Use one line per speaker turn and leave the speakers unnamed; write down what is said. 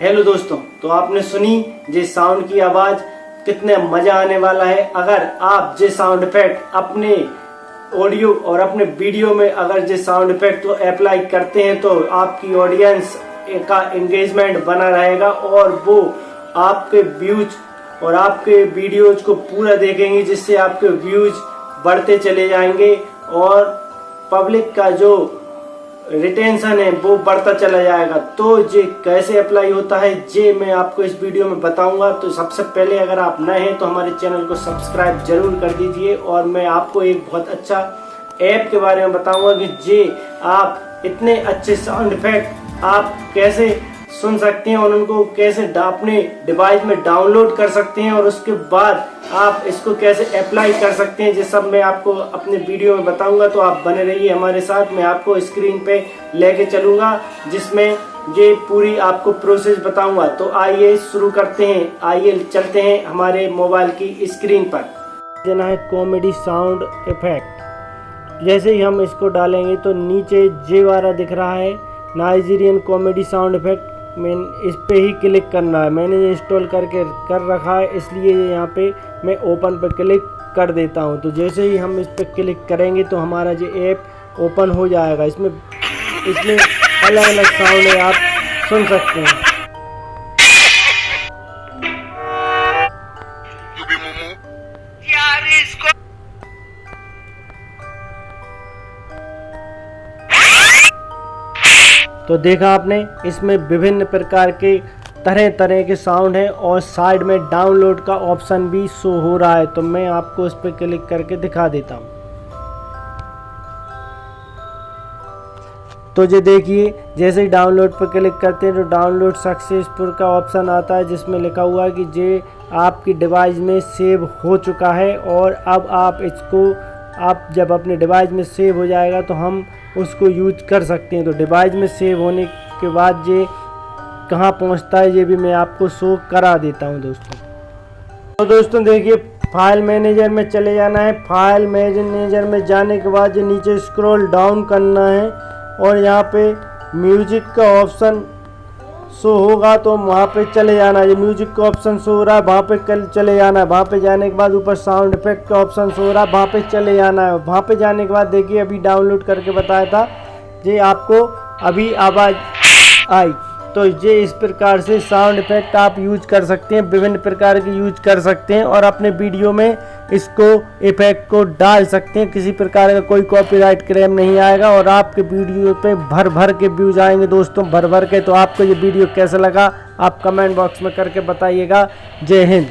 Hello दोस्तों, तो आपने सुनी ये साउंड की आवाज, कितने मजा आने वाला है। अगर आप ये साउंड इफेक्ट अपने ऑडियो और अपने वीडियो में अगर ये साउंड इफेक्ट को अप्लाई करते हैं तो आपकी ऑडियंस का एंगेजमेंट बना रहेगा और वो आपके व्यूज और आपके वीडियोज को पूरा देखेंगे, जिससे आपके व्यूज बढ़ते चले जाएंगे और पब्लिक का जो रिटेंशन है वो बढ़ता चला जाएगा। तो ये कैसे अप्लाई होता है ये मैं आपको इस वीडियो में बताऊंगा। तो सबसे पहले अगर आप नए हैं तो हमारे चैनल को सब्सक्राइब जरूर कर दीजिए और मैं आपको एक बहुत अच्छा ऐप के बारे में बताऊंगा कि ये आप इतने अच्छे साउंड इफेक्ट आप कैसे सुन सकते हैं और उनको कैसे अपने डिवाइस में डाउनलोड कर सकते हैं और उसके बाद आप इसको कैसे अप्लाई कर सकते हैं, ये सब मैं आपको अपने वीडियो में बताऊंगा। तो आप बने रहिए हमारे साथ, मैं आपको स्क्रीन पे लेके चलूंगा जिसमें ये पूरी आपको प्रोसेस बताऊंगा। तो आइए शुरू करते हैं, आइए चलते हैं हमारे मोबाइल की स्क्रीन पर। देना है कॉमेडी साउंड इफेक्ट। जैसे ही हम इसको डालेंगे तो नीचे जे वाला दिख रहा है नाइजीरियन कॉमेडी साउंड इफेक्ट, मैं इस पे ही क्लिक करना है। मैंने ये इंस्टॉल करके कर रखा है, इसलिए यहाँ पे मैं ओपन पे क्लिक कर देता हूँ। तो जैसे ही हम इस पे क्लिक करेंगे तो हमारा ये ऐप ओपन हो जाएगा। इसमें अलग अलग साउंड है, आप सुन सकते हैं। तो देखा आपने, इसमें विभिन्न प्रकार के तरह तरह के साउंड हैं और साइड में डाउनलोड का ऑप्शन भी शो हो रहा है। तो मैं आपको इस पर क्लिक करके दिखा देता हूँ। तो ये देखिए, जैसे ही डाउनलोड पर क्लिक करते हैं तो डाउनलोड सक्सेसफुल का ऑप्शन आता है जिसमें लिखा हुआ है कि ये आपकी डिवाइस में सेव हो चुका है और अब आप इसको जब अपने डिवाइस में सेव हो जाएगा तो हम उसको यूज कर सकते हैं। तो डिवाइस में सेव होने के बाद ये कहाँ पहुँचता है ये भी मैं आपको शो करा देता हूँ दोस्तों। तो दोस्तों देखिए, फाइल मैनेजर में चले जाना है। फाइल मैनेजर में जाने के बाद ये नीचे स्क्रॉल डाउन करना है और यहाँ पे म्यूजिक का ऑप्शन शो होगा तो वहाँ पे चले जाना है। ये म्यूजिक का ऑप्शन शो हो रहा है, वहाँ पे कल चले जाना है। वहाँ पे जाने के बाद ऊपर साउंड इफेक्ट का ऑप्शन शो हो रहा है, वहाँ पे चले जाना है। वहाँ पे जाने के बाद देखिए, अभी डाउनलोड करके बताया था ये आपको अभी आवाज़ आई। तो ये इस प्रकार से साउंड इफेक्ट आप यूज कर सकते हैं, विभिन्न प्रकार के यूज कर सकते हैं और अपने वीडियो में इसको इफेक्ट को डाल सकते हैं। किसी प्रकार का कोई कॉपीराइट क्लेम नहीं आएगा और आपके वीडियो पे भर भर के व्यूज आएंगे दोस्तों, भर भर के। तो आपको ये वीडियो कैसा लगा आप कमेंट बॉक्स में करके बताइएगा। जय हिंद।